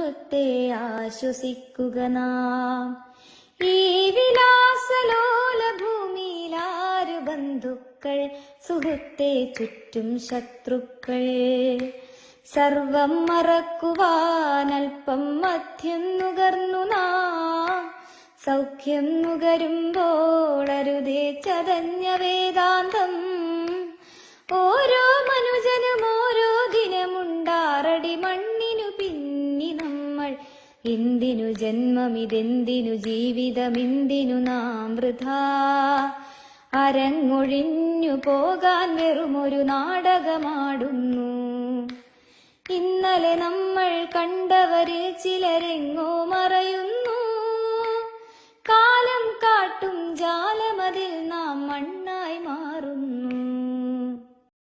സുഹൃത്തെ ആശ്വസിക്കുക നാം. ഈ വിലാസലോല ഭൂമിയിലാരു ബന്ധുക്കൾ, സുഹൃത്തെ ചുറ്റും ശത്രുക്കൾ. സർവം മറക്കുവാനൽപ്പം മദ്യം നുകർന്നു നാം, സൗഖ്യം നുകരുമ്പോൾ അരുതേ ചതഞ്ഞ വേദാന്തം. ഓരോ മനുജനും ഓരോ ദിനമുണ്ടാറടി മണ്ണിനു പിന്നി നമ്മൾ. എന്തിനു ജന്മമിതെന്തിനു ജീവിതമെന്തിനു നാം വൃഥാ. അരങ്ങൊഴിഞ്ഞു പോകാൻ വെറുമൊരു നാടകമാടുന്നു. ഇന്നലെ നമ്മൾ കണ്ടവരിൽ ചിലരെങ്ങോ മറയുന്നു. കാലം കാട്ടും ജാലമതിൽ നാം മണ്ണായി മാറി.